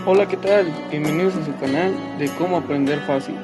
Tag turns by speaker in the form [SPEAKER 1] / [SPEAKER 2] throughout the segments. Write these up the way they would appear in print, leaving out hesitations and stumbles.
[SPEAKER 1] Hola, ¿qué tal? Bienvenidos a su canal de cómo aprender fácil.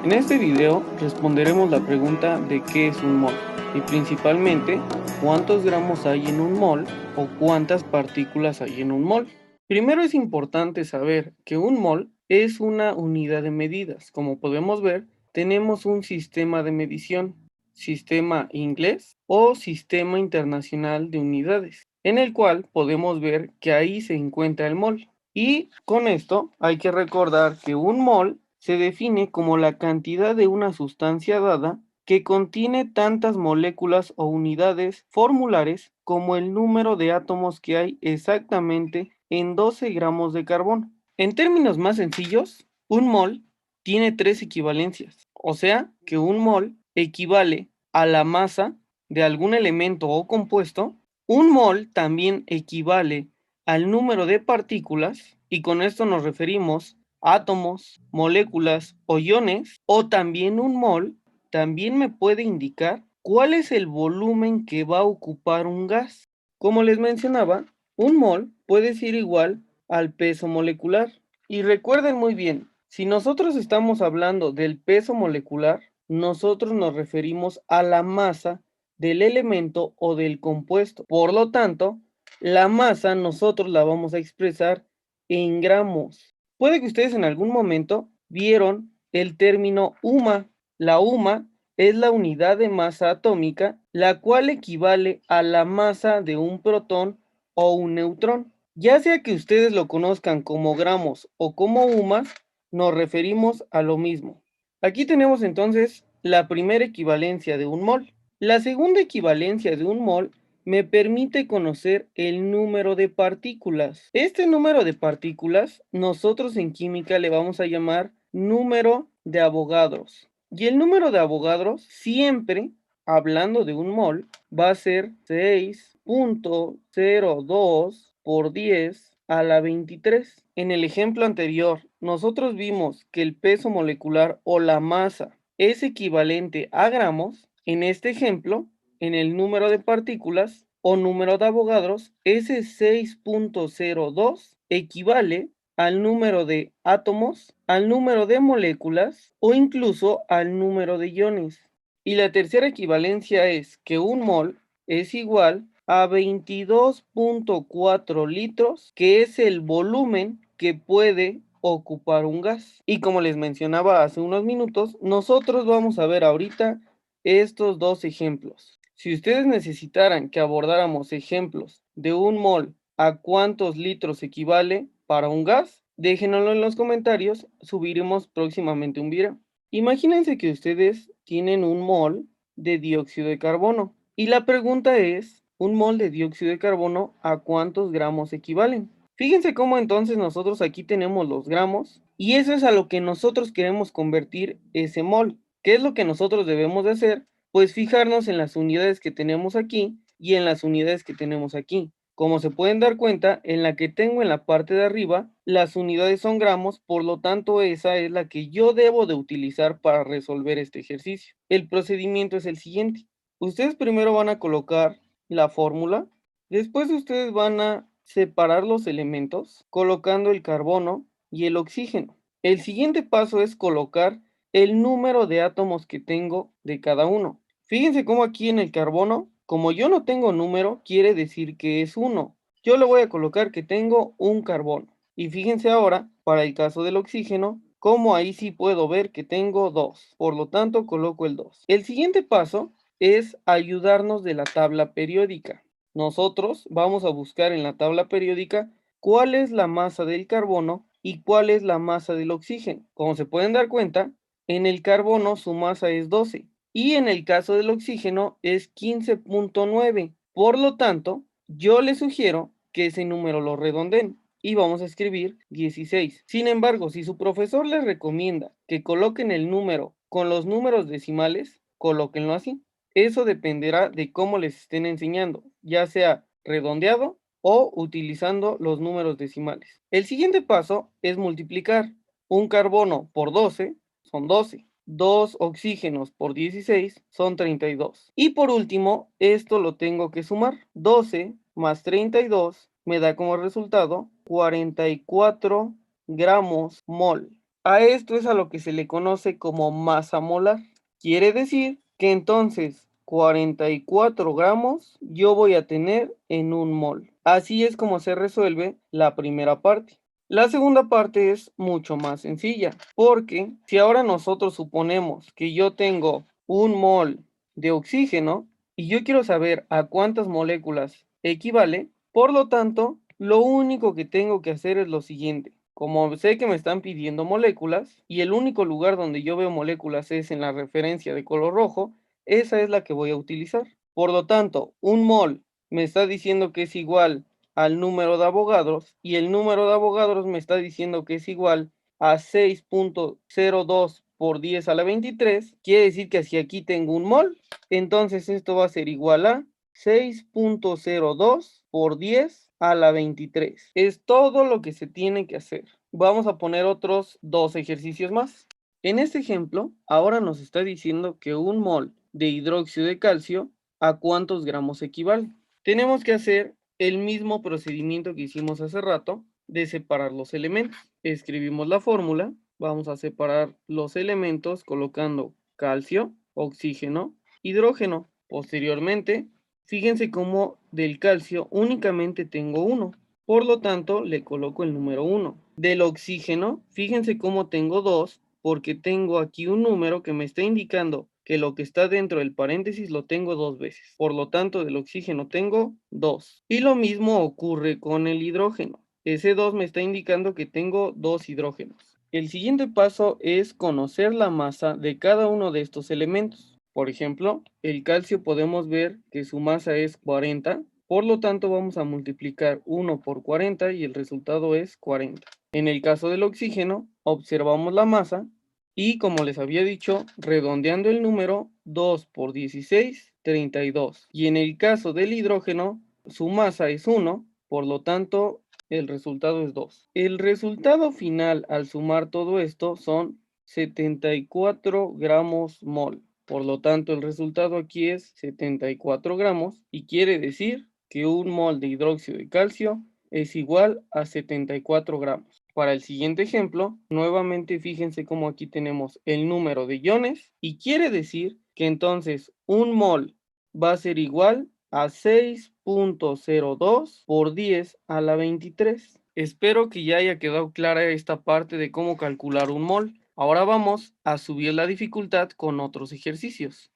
[SPEAKER 1] En este video responderemos la pregunta de qué es un mol y principalmente cuántos gramos hay en un mol o cuántas partículas hay en un mol. Primero es importante saber que un mol es una unidad de medidas. Como podemos ver, tenemos un sistema de medición, sistema inglés o sistema internacional de unidades, en el cual podemos ver que ahí se encuentra el mol. Y con esto hay que recordar que un mol se define como la cantidad de una sustancia dada que contiene tantas moléculas o unidades formulares como el número de átomos que hay exactamente en 12 gramos de carbono. En términos más sencillos, un mol tiene tres equivalencias, o sea que un mol equivale a la masa de algún elemento o compuesto. Un mol también equivale al número de partículas, y con esto nos referimos a átomos, moléculas o iones, o también un mol también me puede indicar cuál es el volumen que va a ocupar un gas. Como les mencionaba, un mol puede ser igual al peso molecular. Y recuerden muy bien, si nosotros estamos hablando del peso molecular, nosotros nos referimos a la masa del elemento o del compuesto. Por lo tanto, la masa nosotros la vamos a expresar en gramos. Puede que ustedes en algún momento vieron el término UMA. La UMA es la unidad de masa atómica, la cual equivale a la masa de un protón o un neutrón. Ya sea que ustedes lo conozcan como gramos o como UMAs, nos referimos a lo mismo. Aquí tenemos entonces la primera equivalencia de un mol. La segunda equivalencia de un mol me permite conocer el número de partículas. Este número de partículas nosotros en química le vamos a llamar número de Avogadros. Y el número de Avogadros siempre, hablando de un mol, va a ser 6.02 por 10 a la 23. En el ejemplo anterior, nosotros vimos que el peso molecular o la masa es equivalente a gramos. En este ejemplo, en el número de partículas o número de Avogadros, ese 6.02 equivale al número de átomos, al número de moléculas o incluso al número de iones. Y la tercera equivalencia es que un mol es igual a 22.4 litros, que es el volumen que puede ocupar un gas. Y como les mencionaba hace unos minutos, nosotros vamos a ver ahorita estos dos ejemplos. Si ustedes necesitaran que abordáramos ejemplos de un mol a cuántos litros equivale para un gas, déjenoslo en los comentarios, subiremos próximamente un video. Imagínense que ustedes tienen un mol de dióxido de carbono y la pregunta es, ¿un mol de dióxido de carbono a cuántos gramos equivalen? Fíjense cómo entonces nosotros aquí tenemos los gramos y eso es a lo que nosotros queremos convertir ese mol. ¿Qué es lo que nosotros debemos de hacer? Pues fijarnos en las unidades que tenemos aquí y en las unidades que tenemos aquí. Como se pueden dar cuenta, en la que tengo en la parte de arriba, las unidades son gramos, por lo tanto esa es la que yo debo de utilizar para resolver este ejercicio. El procedimiento es el siguiente. Ustedes primero van a colocar la fórmula, después ustedes van a separar los elementos colocando el carbono y el oxígeno. El siguiente paso es colocar el número de átomos que tengo de cada uno. Fíjense cómo aquí en el carbono, como yo no tengo número, quiere decir que es 1. Yo le voy a colocar que tengo un carbono. Y fíjense ahora, para el caso del oxígeno, como ahí sí puedo ver que tengo 2. Por lo tanto, coloco el 2. El siguiente paso es ayudarnos de la tabla periódica. Nosotros vamos a buscar en la tabla periódica cuál es la masa del carbono y cuál es la masa del oxígeno. Como se pueden dar cuenta, en el carbono su masa es 12 y en el caso del oxígeno es 15.9. Por lo tanto, yo les sugiero que ese número lo redondeen y vamos a escribir 16. Sin embargo, si su profesor les recomienda que coloquen el número con los números decimales, colóquenlo así. Eso dependerá de cómo les estén enseñando, ya sea redondeado o utilizando los números decimales. El siguiente paso es multiplicar. Un carbono por 12 son 12. Dos oxígenos por 16 son 32. Y por último, esto lo tengo que sumar. 12 más 32 me da como resultado 44 gramos mol. A esto es a lo que se le conoce como masa molar. Quiere decir que entonces 44 gramos yo voy a tener en un mol. Así es como se resuelve la primera parte. La segunda parte es mucho más sencilla, porque si ahora nosotros suponemos que yo tengo un mol de oxígeno y yo quiero saber a cuántas moléculas equivale, por lo tanto, lo único que tengo que hacer es lo siguiente. Como sé que me están pidiendo moléculas y el único lugar donde yo veo moléculas es en la referencia de color rojo, esa es la que voy a utilizar. Por lo tanto, un mol me está diciendo que es igual al número de Avogadros y el número de Avogadros me está diciendo que es igual a 6.02 por 10 a la 23. Quiere decir que si aquí tengo un mol, entonces esto va a ser igual a 6.02 por 10 a la 23. Es todo lo que se tiene que hacer. Vamos a poner otros dos ejercicios más. En este ejemplo, ahora nos está diciendo que un mol de hidróxido de calcio a cuántos gramos equivale. Tenemos que hacer el mismo procedimiento que hicimos hace rato de separar los elementos. Escribimos la fórmula, vamos a separar los elementos colocando calcio, oxígeno, hidrógeno. Posteriormente, fíjense cómo del calcio únicamente tengo uno. Por lo tanto, le coloco el número 1. Del oxígeno, fíjense cómo tengo 2, porque tengo aquí un número que me está indicando que lo que está dentro del paréntesis lo tengo dos veces. Por lo tanto, del oxígeno tengo 2. Y lo mismo ocurre con el hidrógeno. Ese 2 me está indicando que tengo 2 hidrógenos. El siguiente paso es conocer la masa de cada uno de estos elementos. Por ejemplo, el calcio podemos ver que su masa es 40, por lo tanto vamos a multiplicar 1 por 40 y el resultado es 40. En el caso del oxígeno, observamos la masa y como les había dicho, redondeando el número, 2 por 16, 32. Y en el caso del hidrógeno, su masa es 1, por lo tanto el resultado es 2. El resultado final al sumar todo esto son 74 gramos mol. Por lo tanto, el resultado aquí es 74 gramos y quiere decir que un mol de hidróxido de calcio es igual a 74 gramos. Para el siguiente ejemplo, nuevamente fíjense cómo aquí tenemos el número de iones y quiere decir que entonces un mol va a ser igual a 6.02 por 10 a la 23. Espero que ya haya quedado clara esta parte de cómo calcular un mol. Ahora vamos a subir la dificultad con otros ejercicios.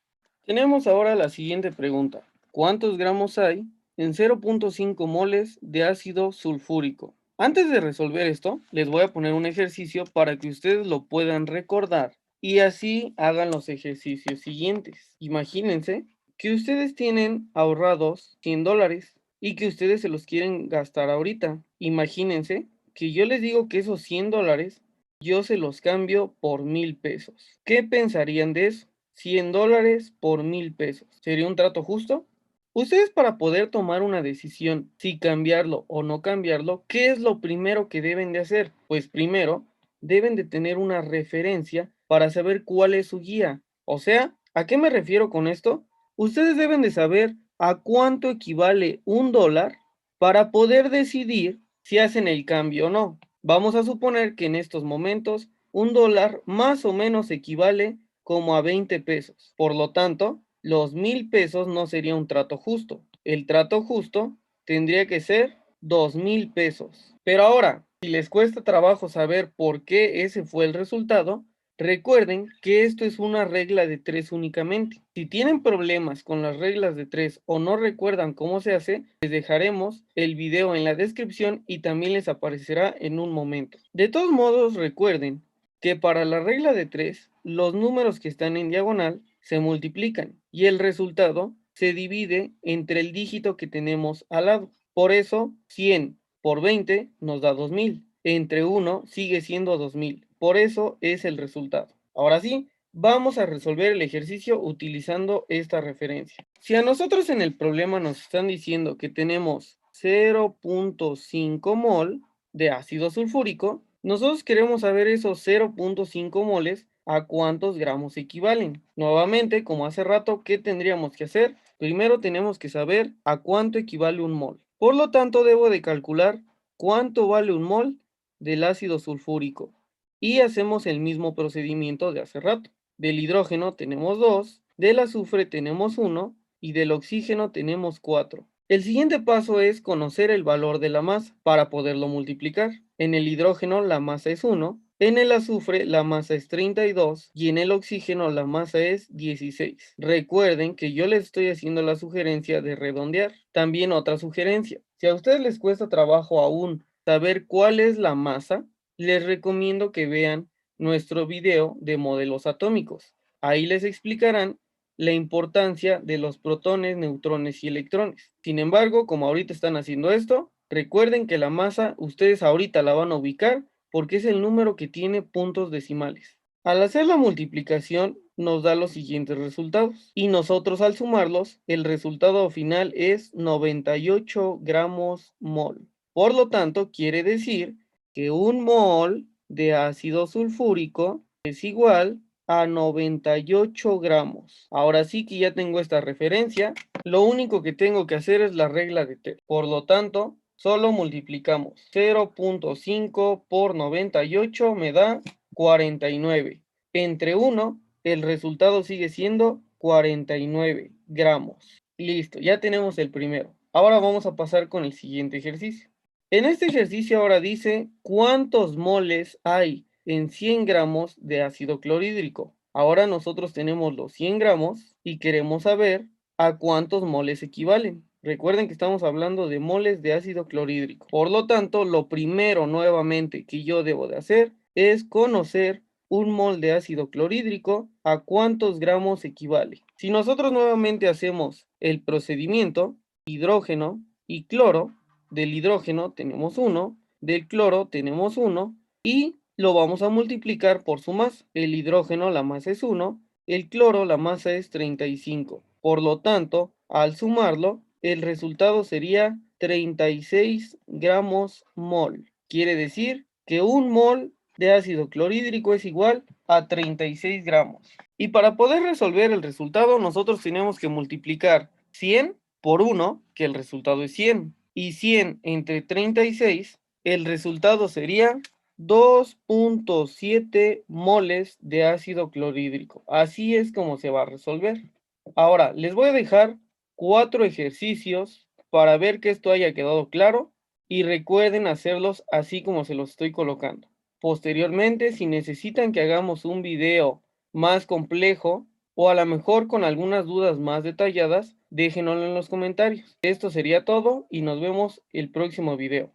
[SPEAKER 1] Tenemos ahora la siguiente pregunta. ¿Cuántos gramos hay en 0.5 moles de ácido sulfúrico? Antes de resolver esto, les voy a poner un ejercicio para que ustedes lo puedan recordar y así hagan los ejercicios siguientes. Imagínense que ustedes tienen ahorrados $100 y que ustedes se los quieren gastar ahorita. Imagínense que yo les digo que esos $100 yo se los cambio por 1,000 pesos. ¿Qué pensarían de eso? $100 por 1,000 pesos. ¿Sería un trato justo? Ustedes para poder tomar una decisión si cambiarlo o no cambiarlo, ¿qué es lo primero que deben de hacer? Pues primero deben de tener una referencia para saber cuál es su guía. O sea, ¿a qué me refiero con esto? Ustedes deben de saber a cuánto equivale $1 para poder decidir si hacen el cambio o no. Vamos a suponer que en estos momentos $1 más o menos equivale como a 20 pesos. Por lo tanto, los 1,000 pesos no sería un trato justo. El trato justo tendría que ser 2,000 pesos. Pero ahora, si les cuesta trabajo saber por qué ese fue el resultado, recuerden que esto es una regla de 3 únicamente. Si tienen problemas con las reglas de 3 o no recuerdan cómo se hace, les dejaremos el video en la descripción y también les aparecerá en un momento. De todos modos, recuerden que para la regla de 3, los números que están en diagonal se multiplican y el resultado se divide entre el dígito que tenemos al lado. Por eso, 100 por 20 nos da 2,000. Entre 1 sigue siendo 2,000. Por eso es el resultado. Ahora sí, vamos a resolver el ejercicio utilizando esta referencia. Si a nosotros en el problema nos están diciendo que tenemos 0.5 mol de ácido sulfúrico, nosotros queremos saber esos 0.5 moles a cuántos gramos equivalen. Nuevamente, como hace rato, ¿qué tendríamos que hacer? Primero tenemos que saber a cuánto equivale un mol. Por lo tanto, debo de calcular ¿cuánto vale un mol del ácido sulfúrico? Y hacemos el mismo procedimiento de hace rato. Del hidrógeno tenemos 2, del azufre tenemos 1 y del oxígeno tenemos 4. El siguiente paso es conocer el valor de la masa para poderlo multiplicar. En el hidrógeno la masa es 1, en el azufre la masa es 32 y en el oxígeno la masa es 16. Recuerden que yo les estoy haciendo la sugerencia de redondear. También otra sugerencia. Si a ustedes les cuesta trabajo aún saber cuál es la masa, les recomiendo que vean nuestro video de modelos atómicos. Ahí les explicarán la importancia de los protones, neutrones y electrones. Sin embargo, como ahorita están haciendo esto, recuerden que la masa ustedes ahorita la van a ubicar porque es el número que tiene puntos decimales. Al hacer la multiplicación nos da los siguientes resultados y nosotros al sumarlos el resultado final es 98 gramos mol. Por lo tanto, quiere decir que un mol de ácido sulfúrico es igual a 98 gramos. Ahora sí que ya tengo esta referencia, lo único que tengo que hacer es la regla de Taylor. Por lo tanto, solo multiplicamos 0.5 por 98 me da 49. Entre 1, el resultado sigue siendo 49 gramos. Listo, ya tenemos el primero. Ahora vamos a pasar con el siguiente ejercicio. En este ejercicio ahora dice cuántos moles hay en 100 gramos de ácido clorhídrico. Ahora nosotros tenemos los 100 gramos y queremos saber a cuántos moles equivalen. Recuerden que estamos hablando de moles de ácido clorhídrico. Por lo tanto, lo primero nuevamente que yo debo de hacer es conocer un mol de ácido clorhídrico a cuántos gramos equivale. Si nosotros nuevamente hacemos el procedimiento, hidrógeno y cloro, del hidrógeno tenemos 1, del cloro tenemos 1 y lo vamos a multiplicar por su masa. El hidrógeno la masa es 1, el cloro la masa es 35. Por lo tanto, al sumarlo, el resultado sería 36 gramos mol. Quiere decir que un mol de ácido clorhídrico es igual a 36 gramos. Y para poder resolver el resultado, nosotros tenemos que multiplicar 100 por 1, que el resultado es 100. Y 100 entre 36, el resultado sería 2.7 moles de ácido clorhídrico. Así es como se va a resolver. Ahora, les voy a dejar 4 ejercicios para ver que esto haya quedado claro y recuerden hacerlos así como se los estoy colocando. Posteriormente, si necesitan que hagamos un video más complejo o a lo mejor con algunas dudas más detalladas, déjenlo en los comentarios. Esto sería todo y nos vemos el próximo video.